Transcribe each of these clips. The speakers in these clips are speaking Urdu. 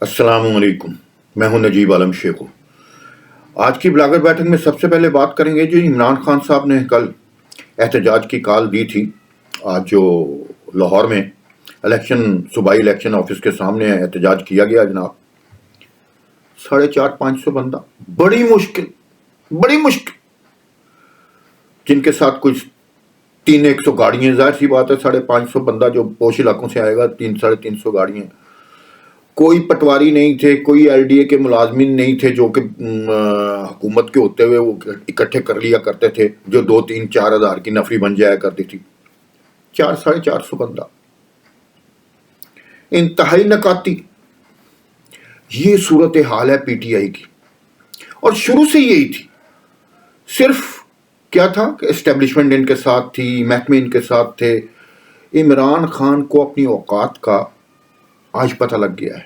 السلام علیکم، میں ہوں نجیب عالم شیخو۔ آج کی بلاگر بیٹھک میں سب سے پہلے بات کریں گے جو عمران خان صاحب نے کل احتجاج کی کال دی تھی۔ آج جو لاہور میں صوبائی الیکشن آفس کے سامنے احتجاج کیا گیا جناب، 450-500 بندہ، بڑی مشکل جن کے ساتھ کچھ 300 گاڑیاں، ظاہر سی بات ہے 550 بندہ جو پوش علاقوں سے آئے گا، 300-350 گاڑیاں، کوئی پٹواری نہیں تھے، کوئی ایل ڈی اے کے ملازمین نہیں تھے جو کہ حکومت کے ہوتے ہوئے وہ اکٹھے کر لیا کرتے تھے، جو 2-3-4 ہزار کی نفری بن جایا کرتی تھی۔ 400-450 بندہ، انتہائی نکاتی۔ یہ صورتحال ہے پی ٹی آئی کی، اور شروع سے یہی تھی۔ صرف کیا تھا کہ اسٹیبلشمنٹ ان کے ساتھ تھی، محکمے ان کے ساتھ تھے۔ عمران خان کو اپنی اوقات کا آج پتہ لگ گیا ہے۔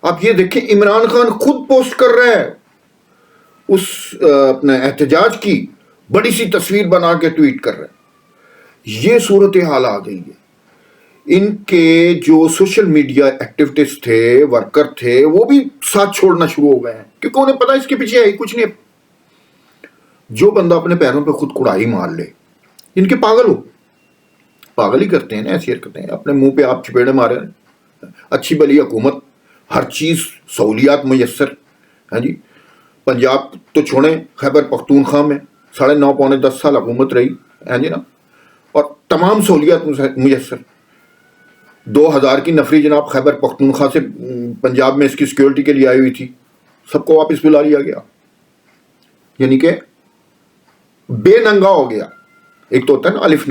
آپ یہ دیکھیں، عمران خان خود پوسٹ کر رہا ہے اس اپنے احتجاج کی بڑی سی تصویر بنا کے ٹویٹ کر رہا ہے۔ یہ صورتحال آ گئی ہے۔ ان کے جو سوشل میڈیا ایکٹیویسٹ تھے، ورکر تھے، وہ بھی ساتھ چھوڑنا شروع ہو گئے ہیں، کیونکہ انہیں پتا اس کے پیچھے ہے کچھ نہیں۔ جو بندہ اپنے پیروں پہ خود کڑائی مار لے، ان کے پاگل ہی کرتے ہیں نا، ایسی حرکتیں اپنے منہ پہ آپ چپیڑے مارے۔ اچھی بلی حکومت، ہر چیز سہولیات میسر، ہاں جی۔ پنجاب تو چھوڑیں، خیبر پختونخوا میں 9.5-10 سال حکومت رہی، ہاں جی نا، اور تمام سہولیات میسر۔ 2000 کی نفری جناب خیبر پختونخوا سے پنجاب میں اس کی سیکیورٹی کے لیے آئی ہوئی تھی، سب کو واپس بلا لیا گیا، یعنی کہ بے ننگا ہو گیا۔ ایک تو ہوتا ہے نا الف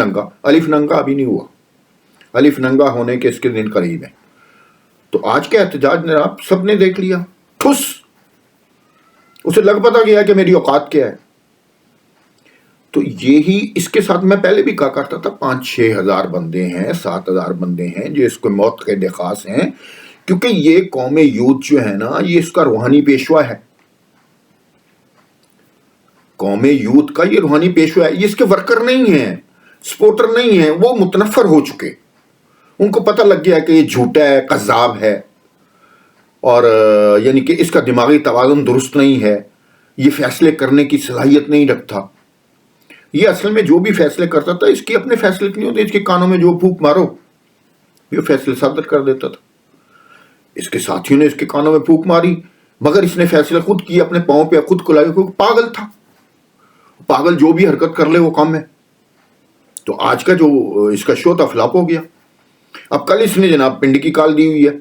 ننگا ابھی نہیں ہوا، الف ننگا ہونے کے اس کے دن قریب ہے۔ تو آج کے احتجاج جناب سب نے دیکھ لیا، ٹھس، اسے لگ پتا گیا کہ میری اوقات کیا ہے۔ تو یہی اس کے ساتھ میں پہلے بھی کہا کرتا تھا، 5-6 ہزار بندے ہیں، 7 ہزار بندے ہیں جو اس کو موت کے خاص ہیں، کیونکہ یہ قوم یوتھ جو ہے نا، یہ اس کا روحانی پیشوا ہے۔ قوم یوتھ کا یہ روحانی پیشوا ہے، یہ اس کے ورکر نہیں ہیں، سپورٹر نہیں ہیں، وہ متنفر ہو چکے۔ ان کو پتہ لگ گیا کہ یہ جھوٹا ہے، کذاب ہے، اور یعنی کہ اس کا دماغی توازن درست نہیں ہے، یہ فیصلے کرنے کی صلاحیت نہیں رکھتا۔ یہ اصل میں جو بھی فیصلے کرتا تھا، اس کی اپنے فیصلے نہیں ہوتے، اس کے کانوں میں جو پھونک مارو یہ فیصلے صادر کر دیتا تھا۔ اس کے ساتھیوں نے اس کے کانوں میں پھونک ماری، مگر اس نے فیصلے خود کیے، اپنے پاؤں پہ خود کلائی، پاگل تھا۔ پاگل جو بھی حرکت کر لے وہ کام ہے۔ تو آج کا جو اس کا شو تھا فلاپ ہو گیا۔ اب کل اس نے جناب پنڈی کی کال دی ہوئی ہے،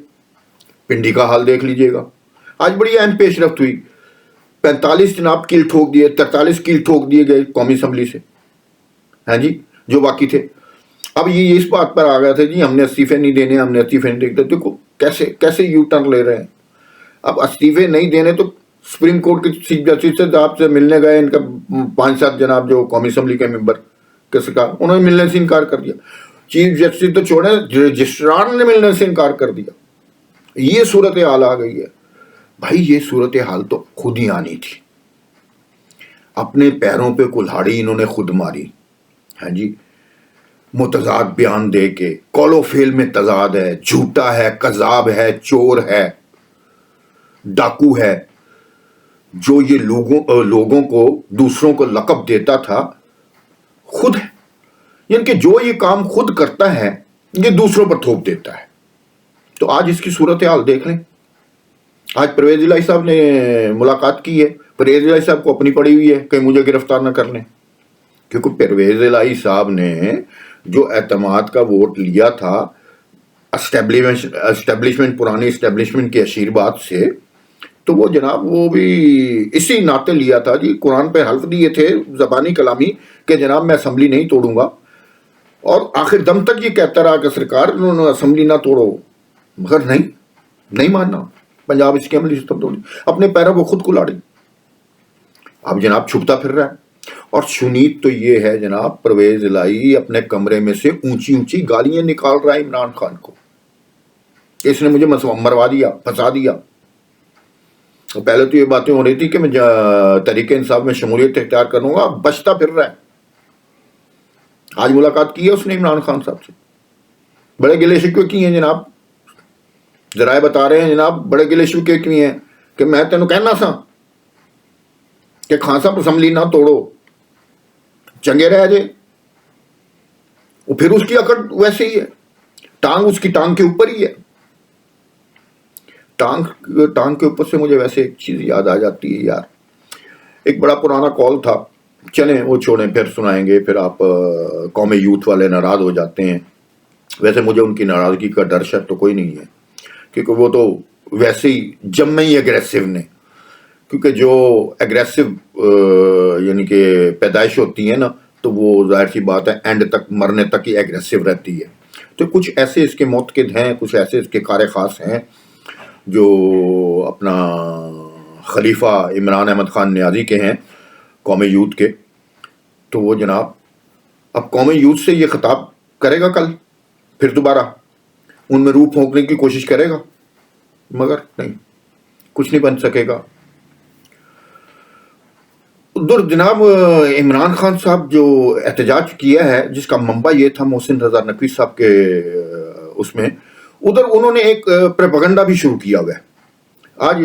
پنڈی کا حال دیکھ لیجئے گا۔ آج بڑی اہم پیش رفت ہوئی، 45 جناب کیل ٹھوک دیے، 43 کیل ٹھوک دیے گئے قومی اسمبلی سے، ہاں جی، جو باقی تھے۔ اب یہ اس بات پر آ گیا تھا جی ہم نے استعفے نہیں دینے، ہم نے استعفے نہیں دینے۔ دیکھو کیسے یو ٹرن لے رہے ہیں۔ اب استعفے نہیں دینے تو سپریم کورٹ کے چیف جسٹس سے آپ سے ملنے گئے، ان کا 5-7 جناب جو قومی اسمبلی کے ممبر کے سرکار، انہوں نے ملنے سے انکار کر دیا۔ چیف جسٹس تو چھوڑیں، رجسٹرار نے ملنے سے انکار کر دیا۔ یہ صورتحال آ گئی ہے۔ بھائی یہ صورتحال تو خود ہی آنی تھی، اپنے پیروں پہ کلہاڑی انہوں نے خود ماری، ہاں جی۔ متضاد بیان دے کے، قول و فعل میں تضاد ہے، جھوٹا ہے، کذاب ہے، چور ہے، ڈاکو ہے۔ جو یہ لوگوں کو، دوسروں کو لقب دیتا تھا، خود ہے، یعنی کہ جو یہ کام خود کرتا ہے یہ دوسروں پر تھوپ دیتا ہے۔ تو آج اس کی صورتحال دیکھ لیں۔ آج پرویز الہی صاحب نے ملاقات کی ہے، پرویز الہی صاحب کو اپنی پڑی ہوئی ہے کہ مجھے گرفتار نہ کر لیں، کیونکہ پرویز الہی صاحب نے جو اعتماد کا ووٹ لیا تھا اسٹیبلشمنٹ، پرانی اسٹیبلشمنٹ کے آشیرواد سے، تو وہ جناب وہ بھی اسی ناطے لیا تھا جی، قرآن پہ حلف دیے تھے زبانی کلامی کہ جناب میں اسمبلی نہیں توڑوں گا، اور آخر دم تک یہ کہتا رہا کہ سرکار انہوں نے اسمبلی نہ توڑو، مگر نہیں ماننا، پنجاب اس کی عملی سسٹم توڑی، اپنے پیروں کو خود کلاڑی۔ اب جناب چھپتا پھر رہا ہے، اور شنید تو یہ ہے جناب پرویز الہی اپنے کمرے میں سے اونچی گالیاں نکال رہا ہے عمران خان کو، کہ اس نے مجھے مروا دیا، پھنسا دیا۔ پہلے تو یہ باتیں ہو رہی تھی کہ میں تحریک انصاف میں شمولیت اختیار کروں گا، بچتا پھر رہا ہے۔ آج ملاقات کی ہے اس نے عمران خان صاحب سے، بڑے گلے شکوے کی ہیں جناب، ذرائع بتا رہے ہیں جناب بڑے گلے شکوے کی ہیں کہ میں تینوں کہنا سا کہ خان صاحب اسمبلی نہ توڑو چنگے رہ جائے. وہ پھر اس کی اکڑ ویسے ہی ہے, ٹانگ اس کی ٹانگ کے اوپر ہی ہے. ٹانگ کے اوپر سے مجھے ویسے ایک چیز یاد آ جاتی ہے یار, ایک بڑا پرانا کال تھا, چلیں وہ چھوڑیں پھر سنائیں گے, پھر آپ قوم یوتھ والے ناراض ہو جاتے ہیں. ویسے مجھے ان کی ناراضگی کا ڈر شر تو کوئی نہیں ہے, کیونکہ وہ تو ویسے ہی جمع ہی اگریسو نے, کیونکہ جو اگریسو یعنی کہ پیدائش ہوتی ہے نا, تو وہ ظاہر سی بات ہے اینڈ تک مرنے تک ہی اگریسو رہتی ہے. تو کچھ ایسے اس کے معتقد ہیں, کچھ ایسے اس کے کار خاص ہیں جو اپنا خلیفہ عمران احمد خان نیازی کے ہیں, قوم یوتھ کے. تو وہ جناب اب قوم یوتھ سے یہ خطاب کرے گا کل, پھر دوبارہ ان میں روح پھونکنے کی کوشش کرے گا, مگر نہیں, کچھ نہیں بن سکے گا. ادھر جناب عمران خان صاحب جو احتجاج کیا ہے, جس کا منبع یہ تھا محسن رضا نقوی صاحب کے اس میں, ادھر انہوں نے ایک پروپیگنڈا بھی شروع کیا ہوا ہے. آج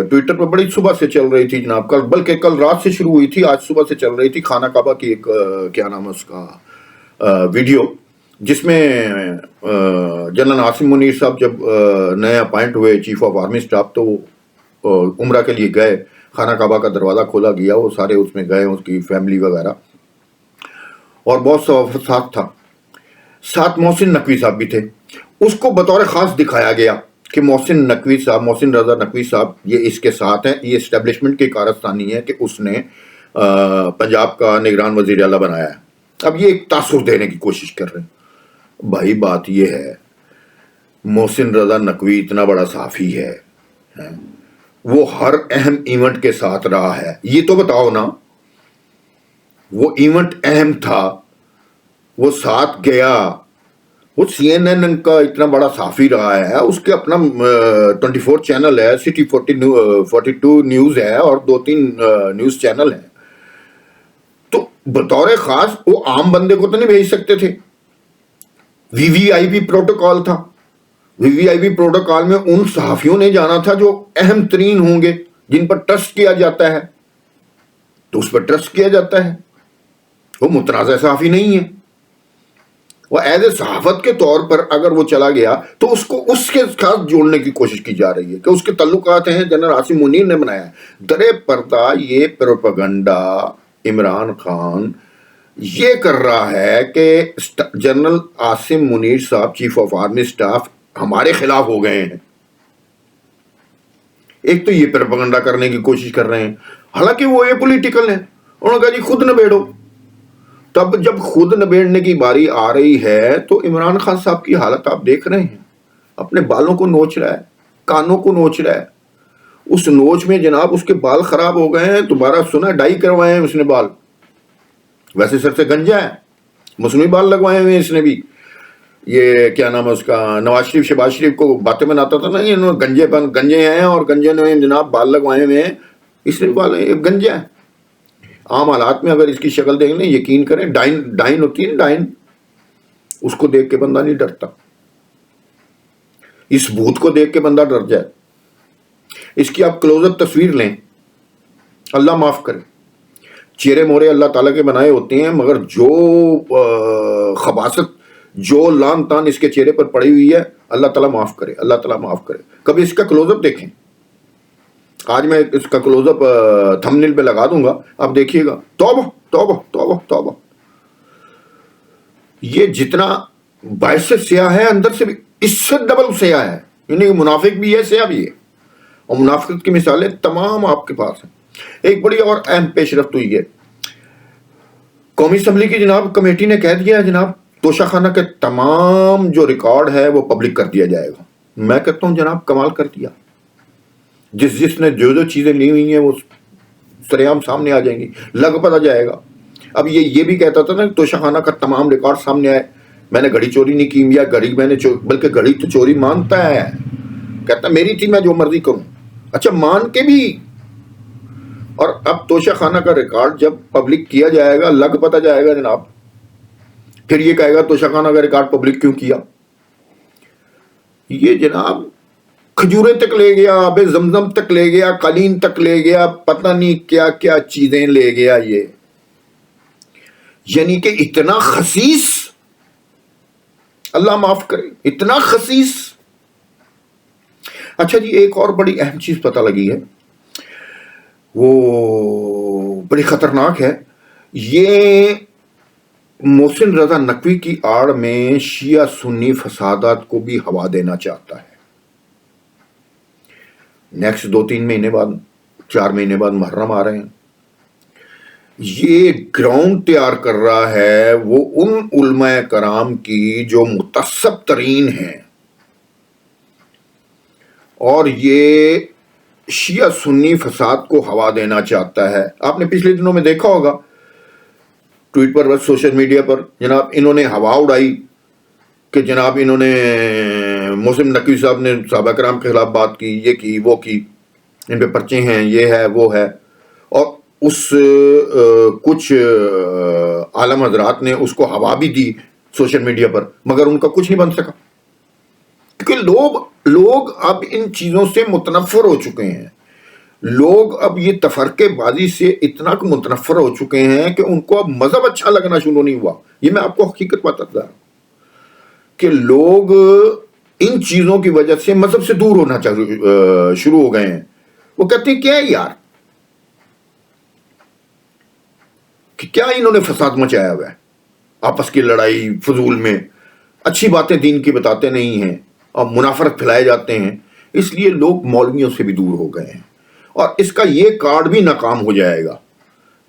ٹویٹر پر بڑی صبح سے چل رہی تھی جناب, بلکہ کل رات سے شروع ہوئی تھی, آج صبح سے چل رہی تھی خانہ کعبہ کی ایک کیا نام ہے اس کا ویڈیو, جس میں جنرل عاصم منیر صاحب جب نئے اپائنٹ ہوئے چیف آف آرمی اسٹاف, تو وہ عمرہ کے لیے گئے, خانہ کعبہ کا دروازہ کھولا گیا, وہ سارے اس میں گئے, اس کی فیملی وغیرہ, اور بہت سا ساتھ تھا. ساتھ محسن نقوی صاحب بھی تھے. اس کو بطور خاص دکھایا گیا کہ محسن نقوی صاحب, محسن رضا نقوی صاحب یہ اس کے ساتھ ہیں, یہ اسٹیبلشمنٹ کی کارستانی ہے کہ اس نے پنجاب کا نگران وزیر اعلیٰ بنایا ہے. اب یہ ایک تاثر دینے کی کوشش کر رہے ہیں. بھائی بات یہ ہے, محسن رضا نقوی اتنا بڑا صحافی ہے, وہ ہر اہم ایونٹ کے ساتھ رہا ہے. یہ تو بتاؤ نا, وہ ایونٹ اہم تھا, وہ ساتھ گیا, وہ سی این این کا اتنا بڑا صحافی رہا ہے, اس کے اپنا 24 چینل ہے, سٹی 42 نیوز ہے, اور 2-3 نیوز چینل ہیں. تو بطور خاص وہ عام بندے کو تو نہیں بھیج سکتے تھے. وی وی آئی پی پروٹوکال تھا, وی وی آئی پی پروٹوکال میں ان صحافیوں نے جانا تھا جو اہم ترین ہوں گے, جن پر ٹرسٹ کیا جاتا ہے, تو اس پر ٹرسٹ کیا جاتا ہے. وہ متنازع صحافی نہیں ہے, وہ ایز اے صحافت کے طور پر اگر وہ چلا گیا تو اس کو اس کے ساتھ جوڑنے کی کوشش کی جا رہی ہے کہ اس کے تعلقات ہیں, جنرل عاصم منیر نے بنایا ہے. درے پردہ یہ پروپیگنڈا عمران خان یہ کر رہا ہے کہ جنرل عاصم منیر صاحب چیف آف آرمی اسٹاف ہمارے خلاف ہو گئے ہیں. ایک تو یہ پروپیگنڈا کرنے کی کوشش کر رہے ہیں, حالانکہ وہ یہ پولیٹیکل ہیں. انہوں نے کہا جی خود نبیڑو. تب جب خود نبیڑنے کی باری آ رہی ہے تو عمران خان صاحب کی حالت آپ دیکھ رہے ہیں, اپنے بالوں کو نوچ رہا ہے, کانوں کو نوچ رہا ہے. اس نوچ میں جناب اس کے بال خراب ہو گئے ہیں, دوبارہ سنا ڈائی کروائے ہیں اس نے بال, ویسے سر سے گنجا ہے, مصنوعی بال لگوائے ہوئے ہیں اس نے بھی. یہ کیا نام ہے اس کا, نواز شریف شہباز شریف کو باتیں بناتا تھا نا, انہوں نے گنجے ہیں اور گنجے نے جناب بال لگوائے ہوئے ہیں, اس نے بال گنجا ہے. عام حالات میں اگر اس کی شکل دیکھ لیں, یقین کریں, ڈائن ہوتی ہے نا, ڈائن, اس کو دیکھ کے بندہ نہیں ڈرتا. اس بھوت کو دیکھ کے بندہ ڈر جائے. اس کی آپ کلوز اپ تصویر لیں, اللہ معاف کرے, چہرے مورے اللہ تعالیٰ کے بنائے ہوتے ہیں, مگر جو خباثت, جو لان تان اس کے چہرے پر پڑی ہوئی ہے, اللہ تعالیٰ معاف کرے, اللہ تعالیٰ معاف کرے. کبھی اس کا کلوز اپ دیکھیں, آج میں اس کا کلوز اپ تھمبنیل پہ لگا دوں گا, آپ دیکھیے گا. توبہ توبہ توبہ توبہ. یہ جتنا باعث سے سیاہ ہے, اندر سے بھی اس سے ڈبل سیاہ ہے, یعنی منافق بھی ہے, سیاہ بھی ہے, اور منافقت کی مثالیں تمام آپ کے پاس ہیں. ایک بڑی اور اہم پیش رفت ہوئی ہے, قومی اسمبلی کی جناب کمیٹی نے کہہ دیا ہے جناب توشہ خانہ کے تمام جو ریکارڈ ہے وہ پبلک کر دیا جائے گا. میں کہتا ہوں جناب کمال کر دیا, جس نے جو چیزیں لی ہوئی ہیں وہ سریعام سامنے آ جائیں گی, لگ پتہ جائے گا. اب یہ بھی کہتا تھا نا توشہ خانہ کا تمام ریکارڈ سامنے آئے, میں نے گھڑی چوری نہیں کی, یا گھڑی میں نے بلکہ گھڑی تو چوری مانتا ہے, کہتا میری تھی, میں جو مرضی کروں. اچھا مان کے بھی, اور اب توشہ خانہ کا ریکارڈ جب پبلک کیا جائے گا لگ پتہ جائے گا جناب, پھر یہ کہے گا توشہ خانہ کا ریکارڈ پبلک کیوں کیا. یہ جناب کھجوریں تک لے گیا، آب زمزم تک لے گیا، قالین تک لے گیا، پتہ نہیں کیا کیا چیزیں لے گیا یہ. یعنی کہ اتنا خسیس، اللہ معاف کرے، اتنا خسیس. اچھا جی، ایک اور بڑی اہم چیز پتہ لگی ہے، وہ بڑی خطرناک ہے. یہ محسن رضا نقوی کی آڑ میں شیعہ سنی فسادات کو بھی ہوا دینا چاہتا ہے. نیکسٹ 2-3 مہینے بعد، 4 مہینے بعد محرم آ رہے ہیں. یہ گراؤنڈ تیار کر رہا ہے وہ ان علماء کرام کی جو متعصب ترین ہیں، اور یہ شیعہ سنی فساد کو ہوا دینا چاہتا ہے. آپ نے پچھلے دنوں میں دیکھا ہوگا ٹویٹ پر، سوشل میڈیا پر، جناب انہوں نے ہوا اڑائی کہ جناب انہوں نے محسن نقوی صاحب نے صحابہ کرام کے خلاف بات کی، یہ کی وہ کی، ان پہ پرچے ہیں، یہ ہے وہ ہے. اور اس کچھ عالم حضرات نے اس کو ہوا بھی دی سوشل میڈیا پر، مگر ان کا کچھ نہیں بن سکا، کیونکہ لوگ اب ان چیزوں سے متنفر ہو چکے ہیں. لوگ اب یہ تفرقے بازی سے اتنا متنفر ہو چکے ہیں کہ ان کو اب مذہب اچھا لگنا شروع نہیں ہوا. یہ میں آپ کو حقیقت بتاتا ہوں کہ لوگ ان چیزوں کی وجہ سے مذہب سے دور ہونا شروع ہو گئے ہیں. وہ کہتے ہیں کیا ہے یار، کہ کیا انہوں نے فساد مچایا ہوا ہے، آپس کی لڑائی فضول میں، اچھی باتیں دین کی بتاتے نہیں ہیں اور منافرت پھیلائے جاتے ہیں. اس لیے لوگ مولویوں سے بھی دور ہو گئے ہیں، اور اس کا یہ کارڈ بھی ناکام ہو جائے گا.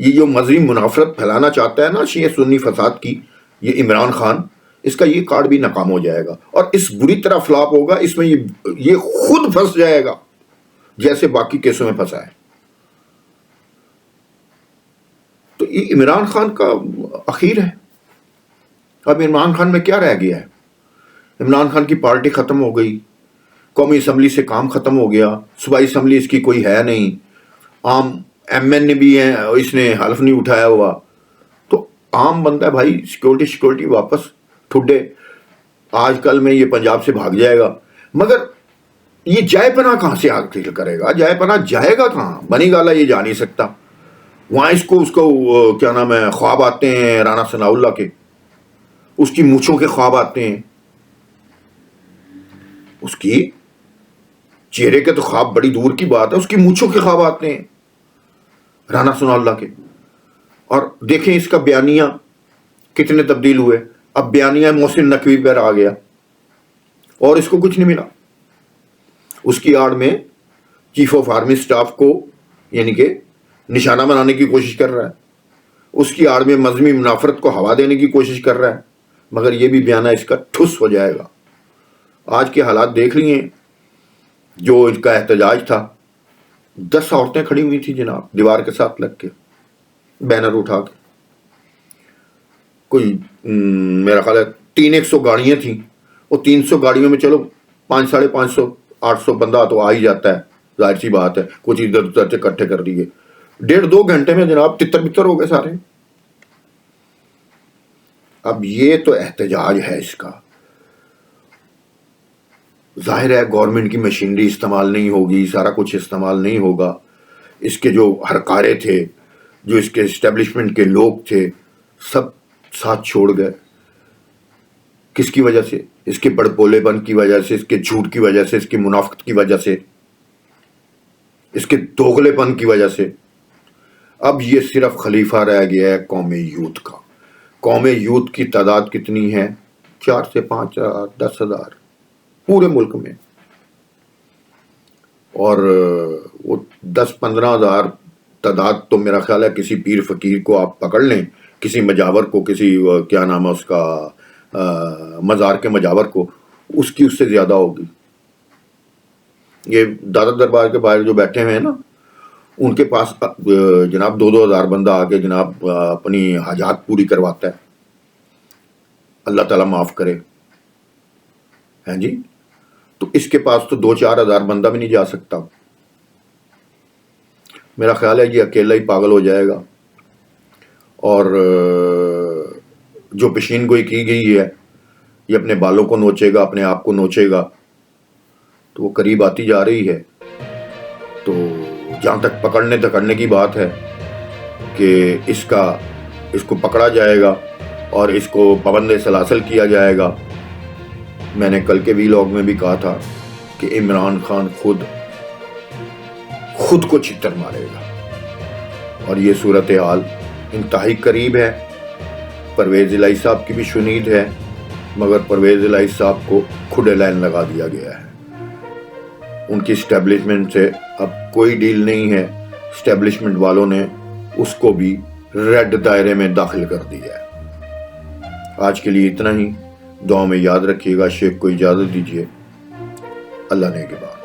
یہ جو مذہبی منافرت پھیلانا چاہتا ہے نا شیعہ سنی فساد کی، یہ عمران خان، اس کا یہ کارڈ بھی ناکام ہو جائے گا، اور اس بری طرح فلاپ ہوگا. اس میں یہ خود پھنس جائے گا جیسے باقی کیسوں میں پھنسا ہے. تو یہ عمران خان کا اخیر ہے. اب عمران خان میں کیا رہ گیا ہے؟ عمران خان کی پارٹی ختم ہو گئی، قومی اسمبلی سے کام ختم ہو گیا، صوبائی اسمبلی اس کی کوئی ہے نہیں، عام ایم این اے بھی ہیں، اس نے حلف نہیں اٹھایا ہوا. تو عام بندہ ہے بھائی، سیکورٹی واپس ٹھڈے. آج کل میں یہ پنجاب سے بھاگ جائے گا، مگر یہ جائے پناہ کہاں سے حاصل کرے گا؟ جائے پناہ جائے گا کہاں؟ بنی گالا یہ جا نہیں سکتا. وہاں اس کو کیا نام ہے، خواب آتے ہیں رانا ثناء اللہ کے، اس کی مونچھوں کے خواب آتے ہیں، اس کی چہرے کے تو خواب بڑی دور کی بات ہے، اس کی مونچھوں کے خواب آتے ہیں رانا ثناء اللہ کے. اور دیکھیں اس کا بیانیہ کتنے تبدیل ہوئے. اب بیانیہ محسن نقوی پر آ گیا اور اس کو کچھ نہیں ملا. اس کی آڑ میں چیف آف آرمی سٹاف کو یعنی کہ نشانہ بنانے کی کوشش کر رہا ہے، اس کی آڑ میں مذہبی منافرت کو ہوا دینے کی کوشش کر رہا ہے. مگر یہ بھی بیانہ اس کا ٹھس ہو جائے گا. آج کے حالات دیکھ لیے، جو ان کا احتجاج تھا، 10 عورتیں کھڑی ہوئی تھی جناب دیوار کے ساتھ لگ کے، بینر اٹھا کے. کوئی میرا خیال ہے 300 گاڑیاں تھیں، وہ 300 گاڑیوں میں چلو 500 550 800 بندہ تو آ ہی جاتا ہے، ظاہر سی بات ہے. کچھ ادھر ادھر سے اکٹھے کر دیے، 1.5-2 گھنٹے میں جناب تتر بتر ہو گئے سارے. اب یہ تو احتجاج ہے اس کا. ظاہر ہے گورنمنٹ کی مشینری استعمال نہیں ہوگی، سارا کچھ استعمال نہیں ہوگا. اس کے جو ہرکارے تھے، جو اس کے اسٹیبلشمنٹ کے لوگ تھے، سب ساتھ چھوڑ گئے. کس کی وجہ سے؟ اس کے بڑبولے پن کی وجہ سے، اس کے جھوٹ کی وجہ سے، اس کی منافقت کی وجہ سے، اس کے دوغلے پن کی وجہ سے. اب یہ صرف خلیفہ رہ گیا ہے قوم یوتھ کا. قوم یوتھ کی تعداد کتنی ہے؟ 4 سے 5 ہزار، 10 ہزار پورے ملک میں. اور وہ 10-15 ہزار تعداد تو میرا خیال ہے کسی پیر فقیر کو آپ پکڑ لیں، کسی مجاور کو، کسی کیا نام ہے اس کا، مزار کے مجاور کو، اس کی اس سے زیادہ ہوگی. یہ دادا دربار کے باہر جو بیٹھے ہوئے ہیں نا، ان کے پاس جناب 2-2 ہزار بندہ آ کے جناب اپنی حاجات پوری کرواتا ہے. اللہ تعالیٰ معاف کرے. ہیں جی، تو اس کے پاس تو 2-4 ہزار بندہ بھی نہیں جا سکتا. میرا خیال ہے یہ اکیلا ہی پاگل ہو جائے گا. اور جو پیشین گوئی کی گئی ہے، یہ اپنے بالوں کو نوچے گا، اپنے آپ کو نوچے گا. تو وہ قریب آتی جا رہی ہے. تو جہاں تک پکڑنے کی بات ہے کہ اس کو پکڑا جائے گا اور اس کو پابند سلاسل کیا جائے گا. میں نے کل کے ویلاگ میں بھی کہا تھا کہ عمران خان خود کو چھتر مارے گا، اور یہ صورتحال انتہائی قریب ہے. پرویز الہی صاحب کی بھی شنید ہے، مگر پرویز الہی صاحب کو کھڈے لائن لگا دیا گیا ہے. ان کی اسٹیبلشمنٹ سے اب کوئی ڈیل نہیں ہے. اسٹیبلشمنٹ والوں نے اس کو بھی ریڈ دائرے میں داخل کر دیا ہے. آج کے لیے اتنا ہی. دعاؤں میں یاد رکھیے گا. شیخ کو اجازت دیجیے. اللہ نے کے بعد.